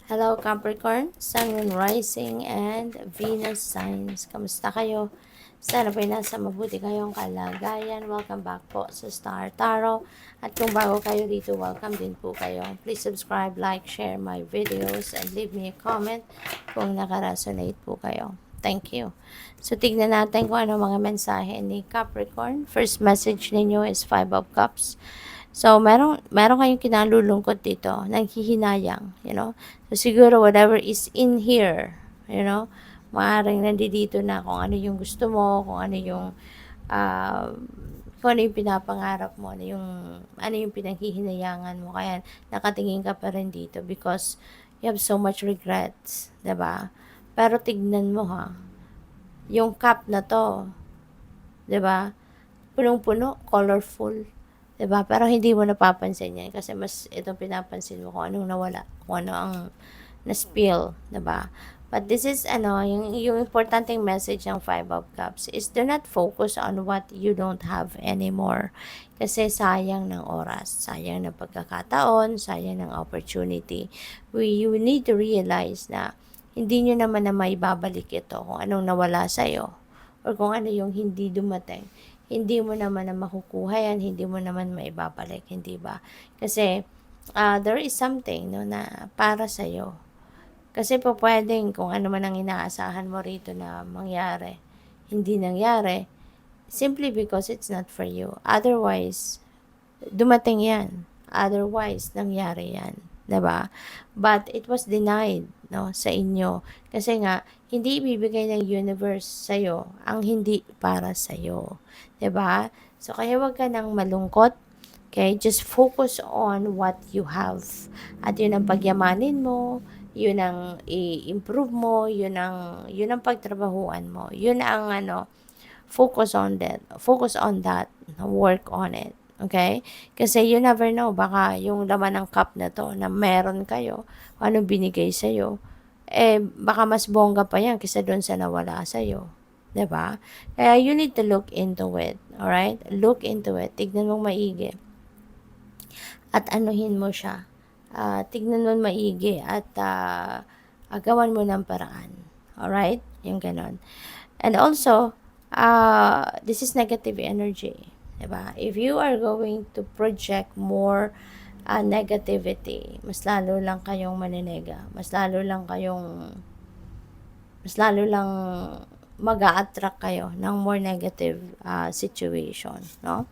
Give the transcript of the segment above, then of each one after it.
Hello Capricorn, Sun, Moon, Rising, and Venus signs. Kamusta kayo? Sana po'y nasa mabuti kayong kalagayan. Welcome back po sa Star Tarot. At kung bago kayo dito, welcome din po kayo. Please subscribe, like, share my videos, and leave me a comment kung nakaresonate po kayo. Thank you. So, tignan natin kung ano mga mensahe ni Capricorn. First message ninyo is Five of Cups. So, meron kayong kinalulungkot dito, nanghihinayang, So, siguro whatever is in here, maaaring nandito na kung ano yung gusto mo, uh, kung ano yung pinapangarap mo, ano yung pinaghihinayangan mo. Kaya, nakatingin ka pa rin dito because you have so much regrets, diba? Pero tignan mo ha, yung cup na to, diba? Punong-puno, colorful. 'Di ba? Pero hindi mo napapansin 'yan kasi mas itong pinapansin mo kung anong nawala, kung ano ang na-spill, 'di ba? But this is yung importanteng message ng Five of Cups is do not focus on what you don't have anymore. Kasi sayang ng oras, sayang ng pagkakataon, sayang ng opportunity. You need to realize na hindi nyo naman na maibabalik ito kung anong nawala sa'yo or kung ano yung hindi dumating. Hindi mo naman na makukuha yan, hindi mo naman maibabalik, hindi ba? Kasi there is something na para sa'yo. Kasi po pwedeng kung ano man ang inaasahan mo rito na mangyari, hindi nangyari, simply because it's not for you. Otherwise, dumating yan. Otherwise, nangyari yan. 'Di ba? But it was denied sa inyo. Kasi nga, hindi ibibigay ng universe sa'yo ang hindi para sa'yo. 'Di ba? So, kaya wag ka nang malungkot. Okay? Just focus on what you have. At yun ang pagyamanin mo, yun ang i-improve mo, yun ang pagtrabahuan mo. Yun ang focus on that. Focus on that. Work on it. Okay? Kasi you never know, baka yung laman ng cup na to na meron kayo, anong binigay sa'yo, baka mas bongga pa yan kaysa doon sa nawala sa'yo. 'Di ba? Kaya you need to look into it. Alright? Look into it. Tignan mong maigi. At anuhin mo siya. Tignan mo maigi at agawan mo ng paraan. Alright? Yung ganon. And also, this is negative energy. Diba? If you are going to project more negativity, mas lalo lang kayong maninega. Mas lalo lang mag-a-attract kayo ng more negative situation, no?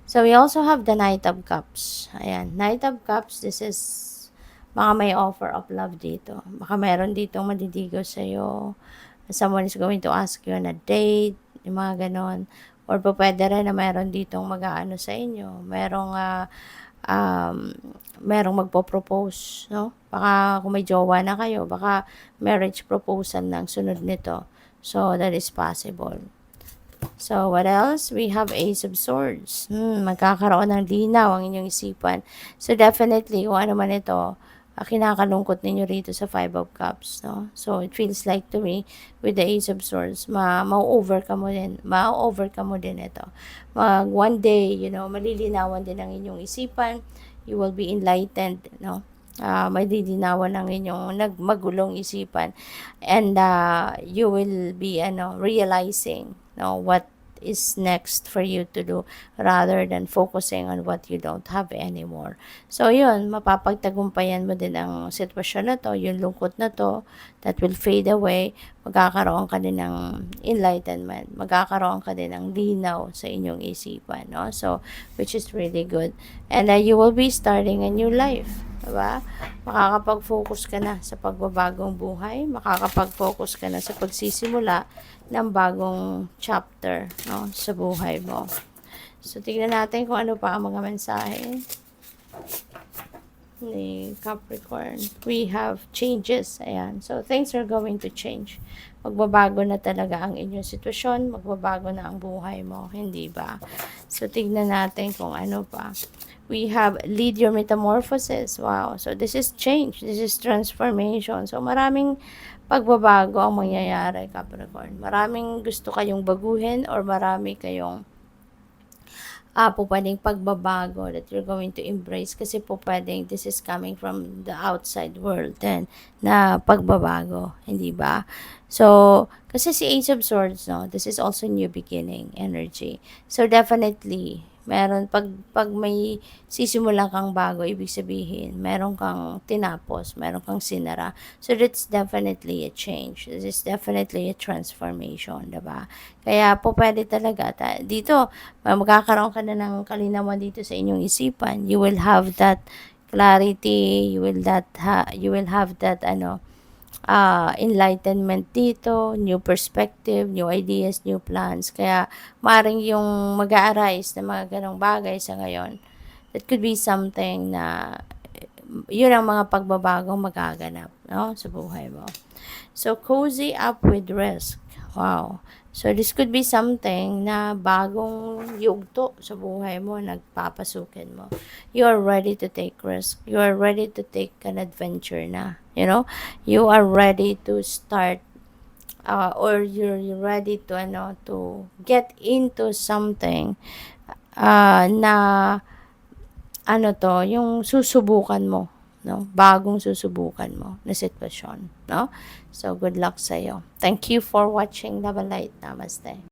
So, we also have the Knight of Cups. Ayan, Knight of Cups, this is baka may offer of love dito. Baka meron ditong mandidigaw sa'yo. Someone is going to ask you on a date, yung mga ganon. Or pwede rin na meron ditong mag-aano sa inyo. Merong magpo-propose, no? Baka kung may jowa na kayo, baka marriage proposal ng sunod nito. So, that is possible. So, what else? We have Ace of Swords. Magkakaroon ng linaw ang inyong isipan. So, definitely, kung ano man ito, kinakalungkot ninyo rito sa Five of Cups, no? So, it feels like to me, with the Ace of Swords, ma-overcome mo din ito. One day, malilinawan din ang inyong isipan. You will be enlightened, no? May didinawan ng inyong magulong isipan. And you will be realizing what is next for you to do rather than focusing on what you don't have anymore. So, yun, mapapagtagumpayan mo din ang sitwasyon na to, yung lungkot na to, that will fade away. Magkakaroon ka din ng enlightenment. Magkakaroon ka din ng linaw sa inyong isipan, no? So, which is really good. And you will be starting a new life. Diba? Makakapag-focus ka na sa pagbabagong buhay. Makakapag-focus ka na sa pagsisimula ng bagong chapter, no, sa buhay mo. So, tignan natin kung ano pa ang mga mensahe ni Capricorn. We have changes. Ayan. So, things are going to change. Magbabago na talaga ang inyong sitwasyon. Magbabago na ang buhay mo. Hindi ba? So, tignan natin kung ano pa. We have lead your metamorphosis. Wow. So, this is change. This is transformation. So, maraming pagbabago ang mangyayari, Capricorn. Maraming gusto kayong baguhin or marami kayong po pwedeng pagbabago that you're going to embrace kasi po pwedeng this is coming from the outside world then na pagbabago, hindi ba? So, kasi si Ace of Swords, no, this is also new beginning energy. So, definitely, pag may sisimulan kang bago, ibig sabihin, meron kang tinapos, meron kang sinara. So, that's definitely a change. This is definitely a transformation, diba? Kaya po pwede talaga, dito, magkakaroon ka na ng kalinawan dito sa inyong isipan. You will have that clarity, you will have that, enlightenment dito, new perspective, new ideas, new plans. Kaya maring yung mag-a-arise na mga ganong bagay sa ngayon, that could be something na yun ang mga pagbabagong magaganap, no, sa buhay mo. So, cozy up with risk. Wow. So, this could be something na bagong yugto sa buhay mo, nagpapasukin mo. You are ready to take risk. You are ready to take an adventure na. You know? You are ready to start or you're ready to, to get into something na yung susubukan mo, no? Bagong susubukan mo na sitwasyon, no? So, good luck sa'yo. Thank you for watching Love and Light. Namaste.